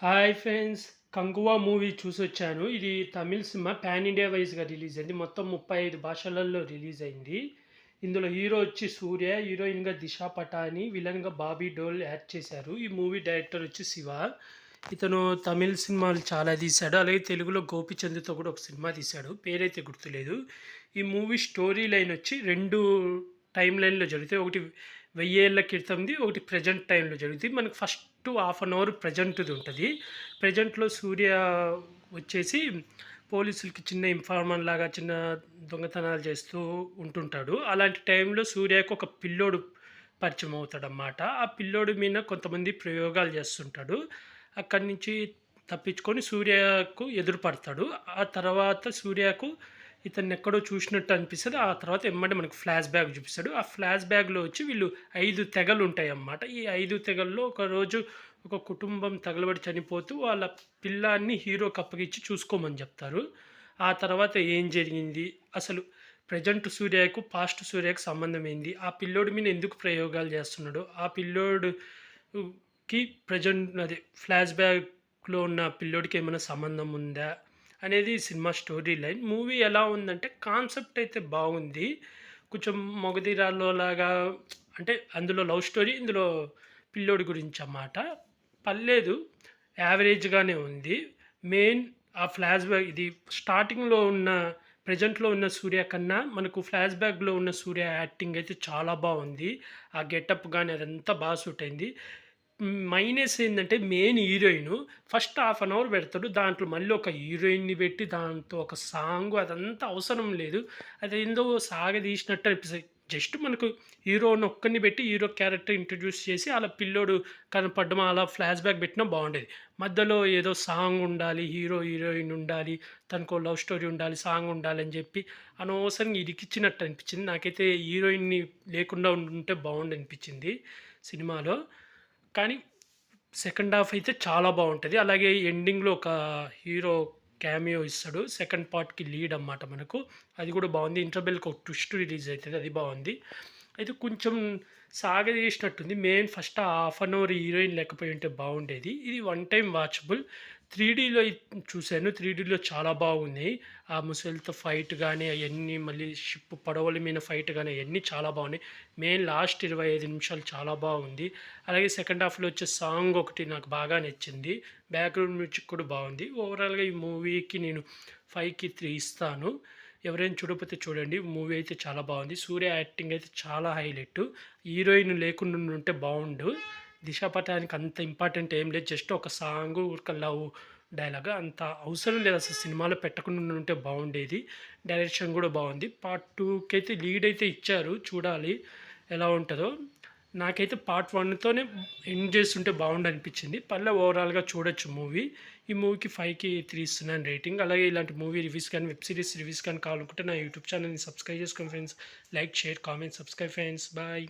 Hi friends. 'Kanguva' movie చూసొచ్చాను. ఇది తమిళ్ సినిమా. పాన్ ఇండియా వైస్‌గా రిలీజ్ అయింది. మొత్తం 35 భాషలలో రిలీజ్ అయింది. ఇందులో హీరో వచ్చి 'సూర్య', హీరోయిన్‌గా 'దిశా పటాని', విలన్‌గా 'బాబీ డోల్' యాక్ట్ చేశారు. ఈ మూవీ డైరెక్టర్ వచ్చి 'శివ'. ఇతను తమిళ్ సినిమాలు చాలా తీశాడు. అలాగే తెలుగులో 'గోపీచంద్‌తో' కూడా ఒక సినిమా తీశాడు. పేరైతే గుర్తులేదు. ఈ మూవీ స్టోరీ లైన్ వచ్చి 2 టైమ్ లైన్‌లో జరుగుతాయి. ఒకటి 1000 ఏళ్ల క్రితంది, ఒకటి ప్రెజెంట్ టైంలో జరుగుతుంది. మనకు ఫస్ట్ హాఫ్ అన్ అవర్ ప్రెజెంట్‌ది ఉంటది. ప్రెజెంట్‌లో సూర్య వచ్చేసి పోలీసులకి చిన్న ఇన్ఫార్మర్ లాగా చిన్న దొంగతనాలు చేస్తూ ఉంటుంటాడు. అలాంటి టైంలో సూర్యకు ఒక పిల్లోడు పరిచయం అవుతాడనమాట. ఆ పిల్లోడి మీద కొంతమంది ప్రయోగాలు చేస్తుంటాడు. అక్కడి నుంచి తప్పించుకొని సూర్యకు ఎదురు పడతాడు. ఆ తర్వాత సూర్యకు ఇతన్నెక్కడో చూసినట్టు అనిపిస్తది. ఆ తర్వాత ఎమ్మటే మనకు ఫ్లాష్ బ్యాక్ చూపిస్తాడు. ఆ ఫ్లాష్ బ్యాక్‌లో వచ్చి వీళ్ళు 5 తెగలుంటాయన్నమాట. ఈ 5 తెగల్లో ఒకరోజు ఒక కుటుంబం తగలబడి చనిపోతూ వాళ్ళ పిల్లాడిని హీరోకి అప్పగిచ్చి చూసుకోమని చెప్తారు. ఆ తర్వాత ఏం జరిగింది? అసలు ప్రెజెంట్ సూర్యకు, పాస్ట్ సూర్యకు సంబంధం ఏంది? ఆ పిల్లోడి మీద ఎందుకు ప్రయోగాలు చేస్తున్నాడు? ఆ పిల్లోడుకి ప్రెజెంట్ అదే ఫ్లాష్ బ్యాక్‌లో ఉన్న పిల్లోడికి ఏమైనా సంబంధం ఉందా? అనేది సినిమా స్టోరీ లైన్. మూవీ ఎలా ఉందంటే కాన్సెప్ట్ అయితే బాగుంది. కొంచెం 'మొగధీరా'లో లాగా అంటే అందులో లవ్ స్టోరీ, ఇందులో పిల్లోడి గురించన్నమాట. పర్లేదు. యావరేజ్‌గానే ఉంది. మెయిన్ ఆ ఫ్లాష్ బ్యాక్ ఇది స్టార్టింగ్‌లో ఉన్న ప్రెజెంట్‌లో ఉన్న సూర్య కన్నా మనకు ఫ్లాష్ బ్యాక్‌లో ఉన్న సూర్య యాక్టింగ్ అయితే చాలా బావుంది. ఆ గెటప్ గాని అదంతా సూట్ అయింది. మైనస్ ఏందంటే main heroine first half an hour పెడతాడు. దాంట్లో మళ్ళీ ఒక హీరోయిన్‌ని పెట్టి దాంతో ఒక సాంగు అదంతా అవసరం లేదు. అదేందో సాగదీసినట్టు అనిపిస్తది. జస్ట్ మనకు హీరోనొక్కడిని పెట్టి హీరో క్యారెక్టర్ ఇంట్రొడ్యూస్ చేసి అలా పిల్లోడు కనపడడం అలా ఫ్లాష్ బ్యాక్ పెట్టినా బాగుండేది. మధ్యలో ఏదో సాంగ్ ఉండాలి, హీరో, హీరోయిన్ ఉండాలి, తనకో లవ్ స్టోరీ ఉండాలి, సాంగ్ ఉండాలి అని చెప్పి అనవసరంగా ఇరికిచ్చినట్టు అనిపించింది. నాకైతే హీరోయిన్‌ని లేకుండా ఉండుంటే బాగుండనిపించింది సినిమాలో. కానీ సెకండ్ హాఫ్ అయితే చాలా బావుంటది. అలాగే ఎండింగ్‌లో ఒక హీరో క్యామియో ఇస్తాడు. సెకండ్ పార్ట్‌కి లీడ్ అన్నమాట మనకు. అది కూడా బావుంది. ఇంటర్వెల్‌కి ఒక ట్విస్ట్ రిలీజ్ అయితది. అది బావుంది. అయితే కొంచెం సాగదీసినట్టుంది. Main first half an hour heroine లేకపోయి ఉంటే బావుండేది. ఇది వన్ టైమ్ వాచబుల్. 3డీలో చూసాను. 3డీలో చాలా బాగున్నాయి. ఆ ముసలితో ఫైట్ గాని అయన్నీ మళ్ళీ షిప్ పడవల మీద ఫైట్ గాని అయన్నీ చాలా బాగున్నాయి. మెయిన్ లాస్ట్ 25 నిమిషాలు చాలా బాగుంది. అలాగే సెకండ్ హాఫ్‌లో వచ్చే సాంగ్ ఒకటి నాకు బాగా నచ్చింది. బ్యాక్‌గ్రౌండ్ మ్యూజిక్ కూడా బాగుంది. ఓవరాల్‌గా ఈ మూవీకి నేను 5కి 3 ఇస్తాను. ఎవరైనా చూడకపోతే చూడండి. మూవీ అయితే చాలా బాగుంది. సూర్య యాక్టింగ్ అయితే చాలా హైలైట్. హీరోయిన్ లేకుండా ఉంటే బావుండు. 'దిశా పటానికి' అంత ఇంపార్టెంట్ ఏం లేదు. జస్ట్ ఒక సాంగు, ఊరికే లవ్ డైలాగ్ అంత అవసరం లేదు. అసలు సినిమాలో పెట్టకుండా ఉంటే బాగుండేది. డైరెక్షన్ కూడా బాగుంది. పార్ట్ 2కి అయితే లీడ్ అయితే ఇచ్చారు. చూడాలి ఎలా ఉంటదో. నాకైతే పార్ట్ 1తోనే ఎండ్ చేస్తుంటే బాగుండనిపించింది. పర్లేదు ఓవరాల్‌గా చూడొచ్చు మూవీ. ఈ మూవీకి 5కి 3 ఇస్తున్నాను రేటింగ్. అలాగే ఇలాంటి మూవీ రివ్యూస్ కానీ, వెబ్ సీరీస్ రివ్యూస్ కానీ కావాలనుకుంటే నా యూట్యూబ్ ఛానల్‌ని సబ్స్క్రైబ్ చేసుకోండి friends. Like, share, comment, subscribe friends. Bye.